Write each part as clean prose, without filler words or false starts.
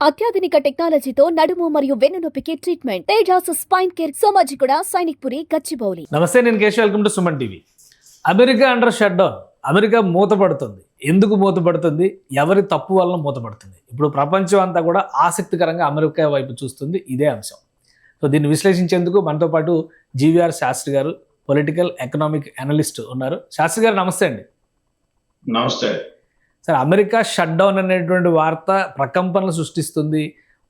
అత్యాధునిక టెక్నాలజీతో నడుము మరియు వెన్నునొప్పికి treatment Tejas spine care Somajiguda Sainikpuri Gachibowli. నమస్తే, నేను Keshav. Welcome to Suman TV. America under shut down. America మూతపడుతుంది. ఎందుకు మూతపడుతుంది? ఎవరి తప్పు వలన మూతపడుతుంది? ఇప్పుడు ప్రపంచం అంతా కూడా ఆసక్తికరంగా అమెరికా వైపు చూస్తుంది. ఇదే అంశం. సో దీన్ని విశ్లేషించేందుకు మనతో పాటు జీవీఆర్ శాస్త్రి గారు, పొలిటికల్ ఎకనామిక్ అనలిస్ట్ ఉన్నారు. శాస్త్రి గారు నమస్తే అండి. నమస్తే సార్, అమెరికా షట్ డౌన్ అనేటువంటి వార్త ప్రకంపనలు సృష్టిస్తుంది.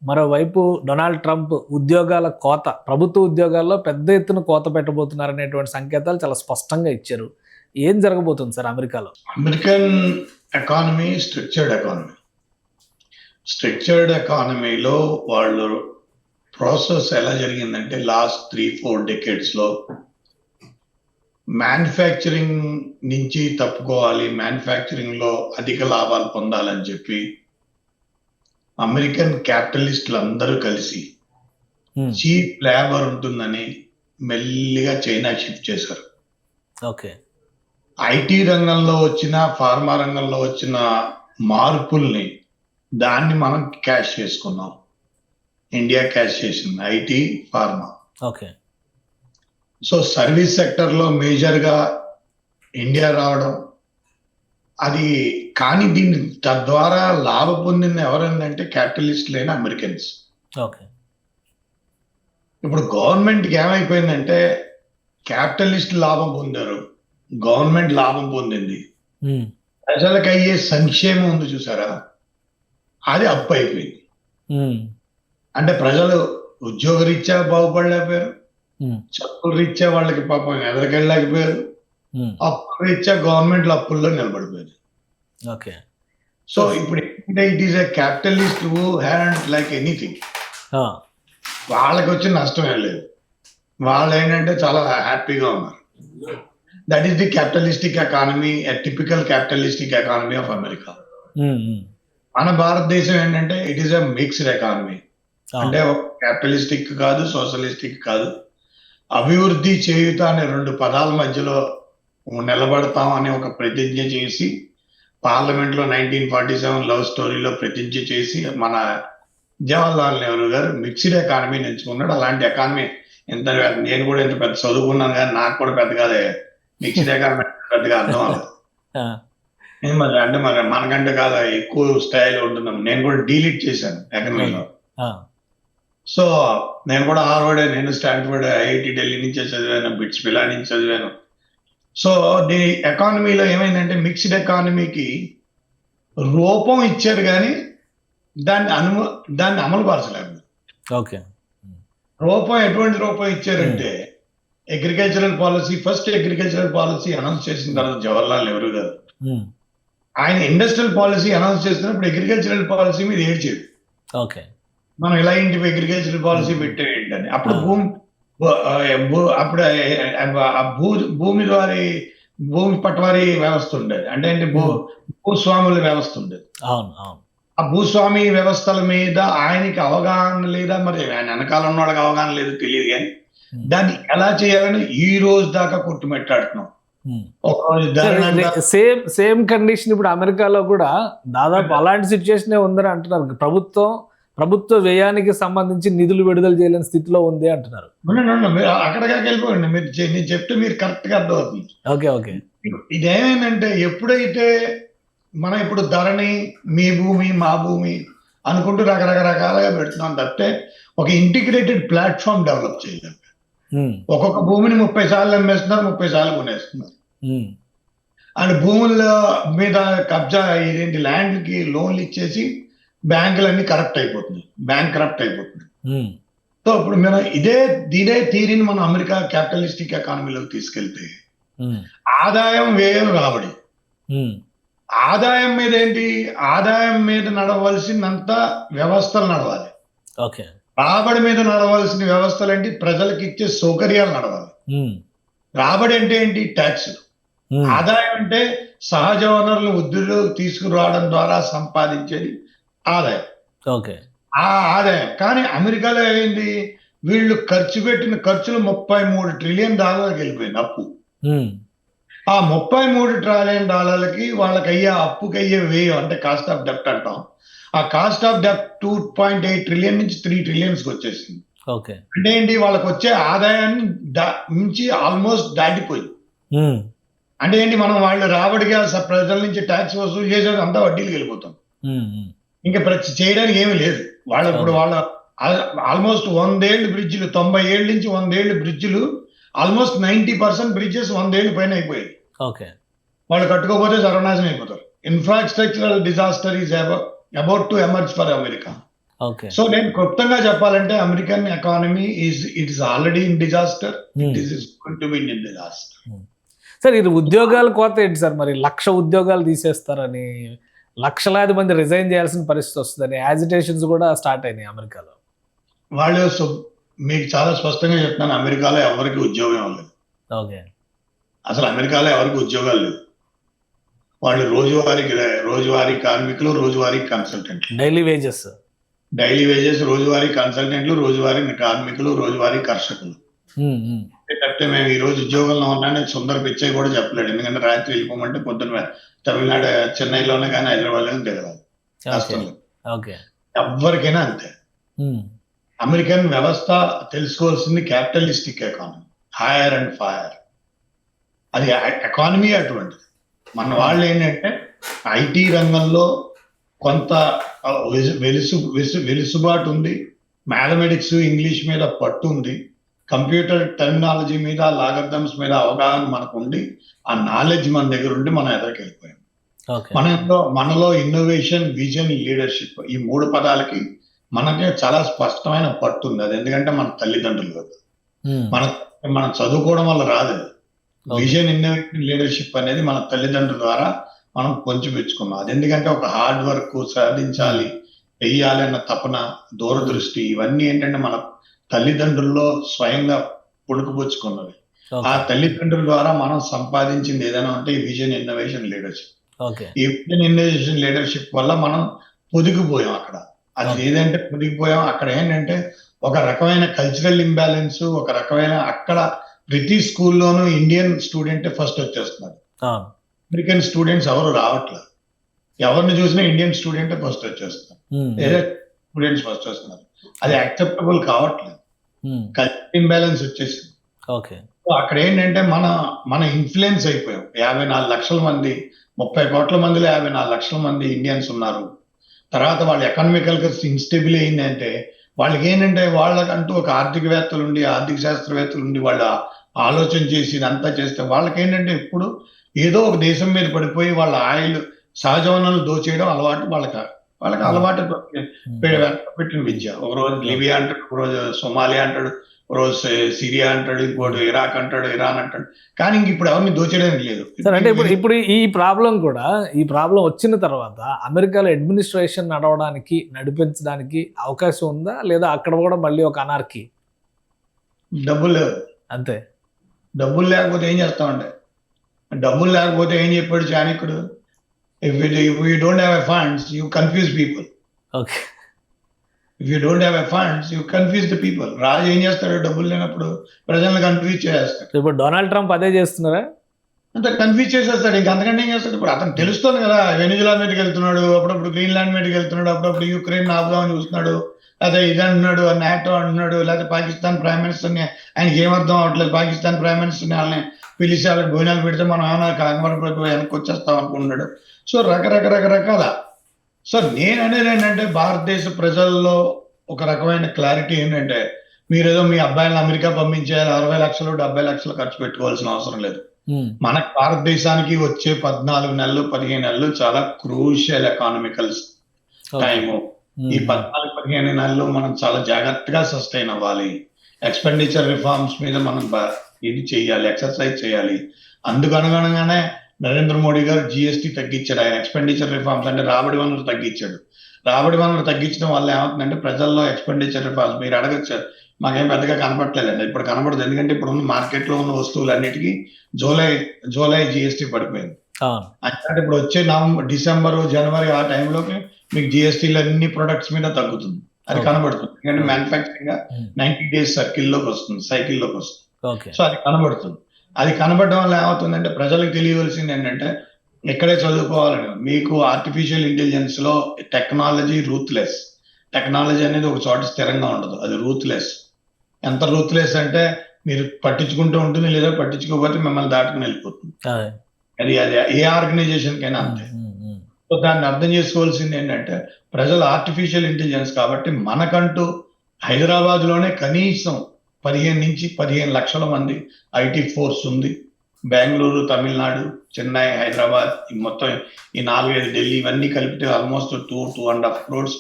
మరోవైపు డొనాల్డ్ ట్రంప్ ఉద్యోగాల కోత, ప్రభుత్వ ఉద్యోగాల్లో పెద్ద ఎత్తున కోత పెట్టబోతున్నారనేటువంటి సంకేతాలు చాలా స్పష్టంగా ఇచ్చారు. ఏం జరగబోతుంది సార్ అమెరికాలో? అమెరికన్ ఎకానమీ స్ట్రక్చర్డ్ ఎకానమీలో వాళ్ళు ప్రాసెస్ ఎలా జరిగిందంటే లాస్ట్ 3-4 డెకేడ్స్లో మ్యానుఫ్యాక్చరింగ్ నుంచి తప్పుకోవాలి, మ్యానుఫ్యాక్చరింగ్లో అధిక లాభాలు పొందాలని చెప్పి అమెరికన్ క్యాపిటలిస్టులు అందరూ కలిసి చీప్ లేబర్ ఉంటుందని మెల్లిగా చైనా షిఫ్ట్ చేశారు. ఓకే. ఐటీ రంగంలో వచ్చిన, ఫార్మా రంగంలో వచ్చిన మార్పుల్ని దాన్ని మనం క్యాష్ చేసుకున్నాం. ఇండియా క్యాష్ చేసింది IT, pharma. Okay. So service సెక్టర్లో మేజర్గా ఇండియా రావడం అది, కానీ దీన్ని తద్వారా లాభ పొందిన ఎవరంటే క్యాపిటలిస్టులైన అమెరికన్స్. ఓకే. ఇప్పుడు గవర్నమెంట్కి ఏమైపోయిందంటే క్యాపిటలిస్ట్ లాభం పొందారు, గవర్నమెంట్ లాభం పొందింది, ప్రజలకు అయ్యే సంక్షేమం ఉంది చూసారా, అది అప్పు అయిపోయింది. అంటే ప్రజలు ఉద్యోగరీత్యా బాగుపడలేకపోయారు, చదువుల రీత్యా వాళ్ళకి పాపం ఎదరికెళ్ళలేకపోయారు, అప్పుల రీత్యా గవర్నమెంట్ అప్పుల్లో నిలబడిపోయారు. ఓకే. సో ఇప్పుడు it is a capitalist who hand like anything. వాళ్ళకి వచ్చిన నష్టం ఏం లేదు, వాళ్ళు ఏంటంటే చాలా హ్యాపీగా ఉన్నారు. That is the capitalistic economy, a typical capitalistic economy of America. మన భారతదేశం ఏంటంటే it is a mixed economy. అంటే క్యాపిటలిస్టిక్ కాదు, సోషలిస్టిక్ కాదు, అభివృద్ధి చేయుత అనే 2 పదాల మధ్యలో నిలబడతాం అని ఒక ప్రతిజ్ఞ చేసి పార్లమెంట్లో 1947 లవ్ స్టోరీలో ప్రతిజ్ఞ చేసి మన జవహర్లాల్ నెహ్రూ గారు మిక్స్డ్ ఎకానమీని ఎంచుకున్నాడు. అలాంటి ఎకానమీ ఎంత, నేను కూడా ఎంత పెద్ద చదువుకున్నాను కానీ నాకు కూడా పెద్దగా మిక్స్డ్ ఎకానమీ పెద్దగా అర్థం అవ్వదు. అంటే మరి మనకంటే కాదు ఎక్కువ స్టైల్ ఉంటుంది. నేను కూడా డీలీట్ చేశాను ఎకనమీలో. సో నేను కూడా హార్వర్డ్, నేను స్టాన్ఫర్డ్, ఐఐటి ఢిల్లీ నుంచే చదివాను, బిట్స్ పిలా నుంచి చదివాను. సో దీని ఎకానమీలో ఏమైందంటే మిక్స్డ్ ఎకానమీకి రూపం ఇచ్చారు కానీ దాన్ని అమలు పరచలేదు. ఓకే. రూపం ఎటువంటి రూపం ఇచ్చారంటే agricultural policy, first agricultural policy announce చేసిన తర్వాత జవహర్లాల్ నెహ్రూ గారు ఆయన ఇండస్ట్రియల్ పాలసీ అనౌన్స్ చేస్తున్నప్పుడు అగ్రికల్చరల్ పాలసీ మీద ఏడ్చేది. ఓకే. మనం ఇలా ఇంటి అగ్రికల్చరల్ పాలసీ పెట్టేయండి. అప్పుడు భూమి పట్వారీ వ్యవస్థ ఉండేది, అంటే భూస్వాముల వ్యవస్థ ఉండేది. ఆ భూస్వామి వ్యవస్థల మీద ఆయనకి అవగాహన లేదా, మరి ఆయన వెనకాల ఉన్న వాళ్ళకి అవగాహన లేదు తెలియదు, కానీ దాన్ని ఎలా చేయాలని ఈ రోజు దాకా కొట్టుమెట్టాడుతున్నాం. సేమ్ కండిషన్ ఇప్పుడు అమెరికాలో కూడా దాదాపు అలాంటి సిచ్యువేషన్ ఉందని అంటున్నారు. ప్రభుత్వ వ్యయానికి సంబంధించి నిధులు విడుదల చేయలేని స్థితిలో ఉంది అంటున్నారు. అక్కడికి వెళ్ళిపోండి, నేను చెప్తే మీరు కరెక్ట్ గా అర్థమవుతుంది. ఓకే. ఓకే. ఇదేమైందంటే ఎప్పుడైతే మనం ఇప్పుడు ధరని మీ భూమి మా భూమి అనుకుంటూ రకరకాలుగా పెడుతున్నాం తప్పితే ఒక ఇంటిగ్రేటెడ్ ప్లాట్ఫామ్ డెవలప్ చేయలేదు. ఒక్కొక్క భూమిని 30 సార్లు అమ్మేస్తున్నారు, 30 సార్లు కొనేస్తున్నారు. అండ్ భూముల మీద కబ్జా, ఇదేంటి ల్యాండ్కి లోన్లు ఇచ్చేసి బ్యాంకులన్నీ కరప్ట్ అయిపోతుంది. సో ఇప్పుడు మనం ఇదే థీరీని మనం అమెరికా క్యాపిటలిస్టిక్ ఎకానమీలోకి తీసుకెళ్తే ఆదాయం, వ్యయం, రాబడి. ఆదాయం మీద ఏంటి, ఆదాయం మీద నడవలసినంత వ్యవస్థలు నడవాలి. ఓకే. రాబడి మీద నడవలసిన వ్యవస్థలు ఏంటి, ప్రజలకు ఇచ్చే సౌకర్యాలు నడవాలి. రాబడి అంటే ఏంటి, ట్యాక్స్. ఆదాయం అంటే సహజ వనరులను వృద్ధిలోకి తీసుకురావడం ద్వారా సంపాదించేది ఆదాయం. ఓకే. ఆ ఆదాయం కానీ అమెరికాలో ఏమైంది, వీళ్ళు ఖర్చు పెట్టిన ఖర్చులు $33 ట్రిలియన్ వెళ్ళిపోయింది అప్పు. ఆ $33 ట్రిలియన్ వాళ్ళకి అయ్యే అప్పుకి అయ్యే వ్యయం అంటే కాస్ట్ ఆఫ్ డెప్ట్ అంటాం, ఆ కాస్ట్ ఆఫ్ డెప్ట్ 2.8 ట్రిలియన్ నుంచి 3 ట్రిలియన్స్కి వచ్చేసింది. ఓకే. అంటే ఏంటి, వాళ్ళకి వచ్చే ఆదాయాన్ని మించి ఆల్మోస్ట్ దాటిపోయింది. అంటే ఏంటి, మనం వాళ్ళు రాబడిగా ప్రజల నుంచి ట్యాక్స్ వసూలు చేసేది అంతా వడ్డీలు వెళ్ళిపోతాం. ఇంకా చేయడానికి ఏమీ లేదు. ఇప్పుడు వాళ్ళ ఆల్మోస్ట్ 100 ఏళ్ళు బ్రిడ్జిలు, 90 ఏళ్ళ నుంచి 100 ఏళ్ళు బ్రిడ్జిలు, ఆల్మోస్ట్ 90% బ్రిడ్జెస్ 100 ఏళ్ళు పైన అయిపోయాయి. ఓకే. వాళ్ళు కట్టుకోకపోతే సర్వనాశనం అయిపోతారు. Infrastructural disaster is about to emerge for America. Okay. So నేను క్లుప్తంగా చెప్పాలంటే American economy it's already in disaster. It is going to be in disaster. Sir, ఇది ఉద్యోగాల కోత ఏంటి సార్? మరి 1,00,000 ఉద్యోగాలు తీసేస్తారని, లక్షలాది మంది రిజైన్ చేయాల్సిన పరిస్థితి వస్తుందని యాజిటేషన్స్ కూడా స్టార్ట్ అయినాయి అమెరికాలో. వాళ్ళు మీకు చాలా స్పష్టంగా చెప్తున్నాను, అమెరికాలో ఎవరికి ఉద్యోగం లేదు. ఓకే. అసలు అమెరికాలో ఎవరికి ఉద్యోగాలు లేవు. వాళ్ళు రోజువారీ కార్మికులు, రోజువారీ కన్సల్టెంట్లు, డైలీ వేజెస్, రోజువారీ కన్సల్టెంట్లు, రోజువారీ కార్మికులు, రోజువారీ కర్షకులు. చెప్తే మేము ఈ రోజు ఉద్యోగంలో ఉన్నాను సుందర పిచ్చయ్య కూడా చెప్పలేడు. ఎందుకంటే రాత్రి వెళ్ళిపోమంటే పొద్దున్న తమిళనాడు చెన్నైలోనే కానీ హైదరాబాద్లోనే తిరగాలి. కష్టం. ఎవరికైనా అంతే. అమెరికన్ వ్యవస్థ తెలుసుకోవాల్సింది capitalistic economy, hire and fire. అది ఎకానమీ అటువంటిది. మన వాళ్ళు ఏంటంటే ఐటీ రంగంలో కొంత వెలుసుబాటు ఉంది, మ్యాథమెటిక్స్ ఇంగ్లీష్ మీద పట్టు ఉంది, కంప్యూటర్ టెక్నాలజీ మీద, లాగర్థమ్స్ మీద అవగాహన మనకు ఉండి, ఆ నాలెడ్జ్ మన దగ్గర ఉండి మనం ఎదురుకి వెళ్ళిపోయాం. మనలో ఇన్నోవేషన్, విజన్, లీడర్షిప్, ఈ 3 పదాలకి మనకే చాలా స్పష్టమైన పట్టు ఉంది. అది ఎందుకంటే మన తల్లిదండ్రులు కదా, మనం చదువుకోవడం వల్ల రాదు. విజన్, ఇన్నోవేషన్, లీడర్షిప్ అనేది మన తల్లిదండ్రుల ద్వారా మనం పొంచిపుచ్చుకున్నాం. అది ఎందుకంటే ఒక హార్డ్ వర్క్, సాధించాలి, వెయ్యాలి అన్న తపన, దూరదృష్టి, ఇవన్నీ ఏంటంటే మన తల్లిదండ్రుల్లో స్వయంగా పుణుకుపుచ్చుకున్నవి. ఆ తల్లిదండ్రుల ద్వారా మనం సంపాదించింది ఏదైనా అంటే ఈ విజన్, ఇన్నోవేషన్, లీడర్షిప్. ఈ విజన్, ఇన్నోవేషన్, లీడర్షిప్ వల్ల మనం పొదిగిపోయాం అక్కడ. అది ఏదంటే పొదిగిపోయాం అక్కడ ఏంటంటే ఒక రకమైన కల్చరల్ ఇంబ్యాలెన్స్, ఒక రకమైన అక్కడ ప్రతి స్కూల్లోనూ ఇండియన్ స్టూడెంట్ ఫస్ట్ వచ్చేస్తున్నారు. అమెరికన్ స్టూడెంట్స్ ఎవరు రావట్లేదు. ఎవరిని చూసినా ఇండియన్ స్టూడెంట్ ఫస్ట్ వచ్చేస్తున్నారు, వేరే స్టూడెంట్స్ ఫస్ట్ వస్తున్నారు. అది యాక్సెప్టబుల్ కావట్లేదు. కల్చరల్ ఇంబ్యాలెన్స్ వచ్చేసింది. అక్కడ ఏంటంటే మన ఇన్ఫ్లుయెన్స్ అయిపోయాం. 54 లక్షల మంది, 30 కోట్ల మందిలో 54 లక్షల మంది ఇండియన్స్ ఉన్నారు. తర్వాత వాళ్ళు ఎకనామికల్ గా ఇన్స్టేబుల్ అయిందంటే వాళ్ళకి ఏంటంటే వాళ్ళకంటూ ఒక ఆర్థికవేత్తలు ఉండి, ఆర్థిక శాస్త్రవేత్తలు ఉండి వాళ్ళ ఆలోచన చేసి ఇదంతా చేస్తే వాళ్ళకి ఏంటంటే ఇప్పుడు ఏదో ఒక దేశం మీద పడిపోయి వాళ్ళ ఆయిల్, సహజ వనరులు దోచేయడం అలవాటు వాళ్ళకి అలవాటు పెట్టిన విద్య. ఒకరోజు లిబియా అంటాడు, ఒకరోజు సోమాలియా అంటాడు, ఒకరోజు సిరియా అంటాడు, ఇంకోటి ఇరాక్ అంటాడు, ఇరాన్ అంటాడు. కానీ ఇంక ఇప్పుడు ఎవరిని దోచేయడానికి లేదు. అంటే ఇప్పుడు ఈ ప్రాబ్లం వచ్చిన తర్వాత అమెరికాలో అడ్మినిస్ట్రేషన్ నడిపించడానికి అవకాశం ఉందా, లేదా అక్కడ కూడా మళ్ళీ ఒక అనార్కీ? డబ్బులు లేవు అంతే. డబ్బులు లేకపోతే ఏం చేస్తామంటే, డబ్బులు లేకపోతే ఏం చెప్పాడు చాణక్యుడు, if you don't have a funds, you confuse people. Okay. If you don't have a funds, you confuse the people. రాజు ఏం చేస్తాడు, డబ్బులు లేనప్పుడు ప్రజలను కన్ఫ్యూజ్ చేస్తాడు. ఇప్పుడు డొనాల్డ్ ట్రంప్ అదే చేస్తున్నారా? అంత కన్ఫ్యూజ్ చేసేస్తాడు. ఇంక అంతకంటే ఏం చేస్తాడు? ఇప్పుడు అతను తెలుస్తుంది కదా, వెనిజులా మీదకి వెళ్తున్నాడు, అప్పుడప్పుడు గ్రీన్లాండ్ మీదకి వెళ్తున్నాడు, అప్పుడప్పుడు యుక్రెయిన్ ఆపుదామని చూస్తున్నాడు, అదే ఇది అంటున్నాడు, నాటో అంటున్నాడు, లేకపోతే పాకిస్తాన్ ప్రైమ్ మినిస్టర్ని, ఆయనకి ఏమర్థం అవట్లేదు, పాకిస్తాన్ ప్రైమ్ మినిస్టర్ని వాళ్ళని పిలిచి వాళ్ళకి భోజనాలు పెడితే మనం ఏమైనా కాంగ్రెస్ వెనక్కి వచ్చేస్తాం అనుకుంటున్నాడు. సో రకరకాల. సో నేను అనేది ఏంటంటే భారతదేశ ప్రజల్లో ఒక రకమైన క్లారిటీ ఏంటంటే, మీరేదో మీ అబ్బాయిలను అమెరికా పంపించేయాలి, 60 లక్షలు 70 లక్షలు ఖర్చు పెట్టుకోవాల్సిన అవసరం లేదు. మనకు భారతదేశానికి వచ్చే 14 నెలలు 15 నెలలు చాలా క్రూషియల్ ఎకానమికల్ టైము. ఈ 14-15 నెలలు మనం చాలా జాగ్రత్తగా సస్టైన్ అవ్వాలి. ఎక్స్పెండిచర్ రిఫార్మ్స్ మీద మనం ఇది చేయాలి, ఎక్సర్సైజ్ చేయాలి. అందుకు అనుగుణంగానే నరేంద్ర మోడీ గారు జిఎస్టీ తగ్గించాడు. ఆయన ఎక్స్పెండిచర్ రిఫార్మ్స్ అంటే రాబడి వనరులు తగ్గించాడు. రాబడి వనరులు తగ్గించడం వల్ల ఏమవుతుందంటే ప్రజల్లో ఎక్స్పెండిచర్ రిఫార్మ్స్ మీరు అడగచ్చు, మాకేం పెద్దగా కనపడలేదండి. ఇప్పుడు కనపడదు, ఎందుకంటే ఇప్పుడు ఉన్న మార్కెట్లో ఉన్న వస్తువులన్నిటికీ జూలై జిఎస్టీ పడిపోయింది. అంటే ఇప్పుడు వచ్చే డిసెంబర్, జనవరి ఆ టైంలోకి మీకు జిఎస్టీలు అన్ని ప్రొడక్ట్స్ మీద తగ్గుతుంది. అది కనబడుతుంది, ఎందుకంటే మ్యానుఫ్యాక్చరింగ్ 90 days సైకిల్లోకి వస్తుంది. సో అది కనబడుతుంది. అది కనబడడం వల్ల ఏమవుతుందంటే ప్రజలకు తెలియవలసింది ఏంటంటే ఎక్కడే చదువుకోవాలని మీకు ఆర్టిఫిషియల్ ఇంటెలిజెన్స్ లో టెక్నాలజీ రూత్లెస్. టెక్నాలజీ అనేది ఒక చోట స్థిరంగా ఉండదు, అది రూత్లెస్. ఎంత రూత్లెస్ అంటే మీరు పట్టించుకుంటూ ఉంటుంది, లేదా పట్టించుకోకపోతే మిమ్మల్ని దాటుకుని వెళ్ళిపోతుంది. అది అది ఏ ఆర్గనైజేషన్ కైనా అంతే. సో దాన్ని అర్థం చేసుకోవాల్సింది ఏంటంటే ప్రజలు ఆర్టిఫిషియల్ ఇంటెలిజెన్స్ కాబట్టి మనకంటూ హైదరాబాద్ లోనే కనీసం 15 నుంచి 15 లక్షల మంది ఐటీ ఫోర్స్ ఉంది. బెంగళూరు, తమిళనాడు, చెన్నై, హైదరాబాద్ మొత్తం ఈ 4-5 ఢిల్లీ ఇవన్నీ కలిపితే ఆల్మోస్ట్ 2.5 crores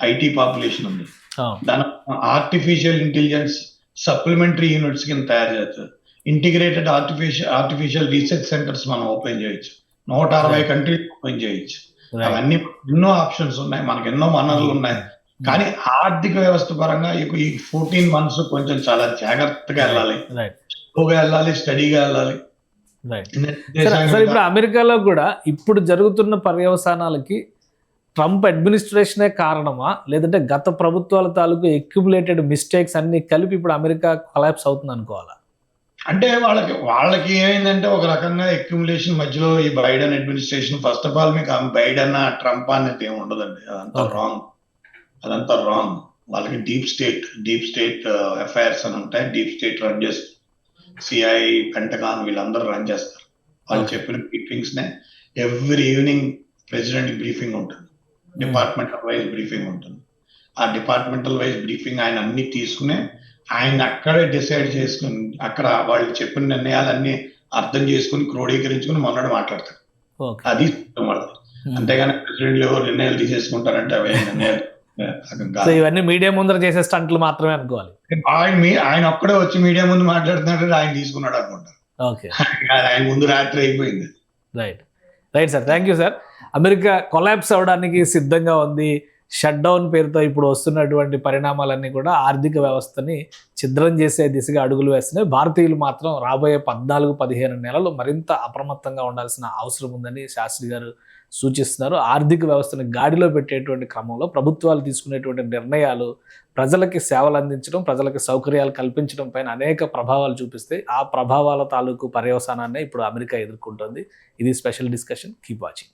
ఐటీ పాపులేషన్ ఉంది. దాని ఆర్టిఫిషియల్ ఇంటెలిజెన్స్ సప్లిమెంటరీ యూనిట్స్ కింద తయారు చేస్తారు. ఇంటిగ్రేటెడ్ ఆర్టిఫిషియల్ రీసెర్చ్ సెంటర్స్ మనం ఓపెన్ చేయొచ్చు. 160 కంట్రీస్ ఓపెన్ చేయొచ్చు. అవన్నీ ఎన్నో ఆప్షన్స్ ఉన్నాయి, మనకు ఎన్నో వనరులు ఉన్నాయి. కానీ ఆర్థిక వ్యవస్థ పరంగా ఈ 14 months కొంచెం చాలా జాగ్రత్తగా వెళ్ళాలి, స్లోగా వెళ్ళాలి, స్టడీగా వెళ్ళాలి. సార్ ఇప్పుడు అమెరికాలో కూడా ఇప్పుడు జరుగుతున్న పర్యవసానాలకి ట్రంప్ అడ్మినిస్ట్రేషనే కారణమా, లేదంటే గత ప్రభుత్వాల తాలూకు అక్యుములేటెడ్ మిస్టేక్స్ అన్ని కలిపి ఇప్పుడు అమెరికా కొలాప్స్ అవుతుంది అనుకోవాలా? అంటే వాళ్ళకి ఏమైందంటే ఒక రకంగా అక్యుములేషన్ మధ్యలో ఈ Biden administration, first of all మీకు బైడెన్ ట్రంప్ అనేది ఏమి ఉండదండి, అదంతా రాంగ్. వాళ్ళకి డీప్ స్టేట్ అఫైర్స్ అని ఉంటాయి, డీప్ స్టేట్ రన్ చేస్తారు. సిఐ, పెంటగాన్ వీళ్ళందరూ రన్ చేస్తారు. వాళ్ళు చెప్పిన బ్రీఫింగ్స్ నే ఎవ్రీ ఈవినింగ్ ప్రెసిడెంట్ బ్రీఫింగ్ ఉంటుంది, డిపార్ట్మెంటల్ వైజ్ బ్రీఫింగ్ ఉంటుంది. ఆ డిపార్ట్మెంటల్ వైజ్ బ్రీఫింగ్ ఆయన అన్ని తీసుకునే ఆయన అక్కడే డిసైడ్ చేసుకుని అక్కడ వాళ్ళు చెప్పిన నిర్ణయాలన్నీ అర్థం చేసుకుని క్రోడీకరించుకుని మొన్నటి మాట్లాడతారు. అది వాళ్ళది. అంతేగాని ప్రెసిడెంట్లు ఎవరు నిర్ణయాలు తీసేసుకుంటారంటే అవి నిర్ణయాలు ఇవన్నీ మీడియా ముందర చేసే స్టంట్లు మాత్రమే అనుకోవాలి. ఆయన ఒక్కడే వచ్చి మీడియా ముందు మాట్లాడుతున్నాడు, ఆయన తీసుకున్నాడు అనుకుంటారు. ఆయన ముందు రాత్రి అయిపోయింది. Right sir, thank you sir. America collapse అవడానికి సిద్ధంగా ఉంది. షట్ డౌన్ పేరుతో ఇప్పుడు వస్తున్నటువంటి పరిణామాలన్నీ కూడా ఆర్థిక వ్యవస్థని ఛిద్రం చేసే దిశగా అడుగులు వేస్తున్నాయి. భారతీయులు మాత్రం రాబోయే 14-15 నెలలు మరింత అప్రమత్తంగా ఉండాల్సిన అవసరం ఉందని శాస్త్రి గారు సూచిస్తున్నారు. ఆర్థిక వ్యవస్థను గాడిలో పెట్టేటువంటి క్రమంలో ప్రభుత్వాలు తీసుకునేటువంటి నిర్ణయాలు ప్రజలకి సేవలు అందించడం, ప్రజలకు సౌకర్యాలు కల్పించడం పైన అనేక ప్రభావాలు చూపిస్తాయి. ఆ ప్రభావాల తాలూకు పర్యవసానాన్ని ఇప్పుడు అమెరికా ఎదుర్కొంటుంది. ఇది స్పెషల్ డిస్కషన్. Keep watching.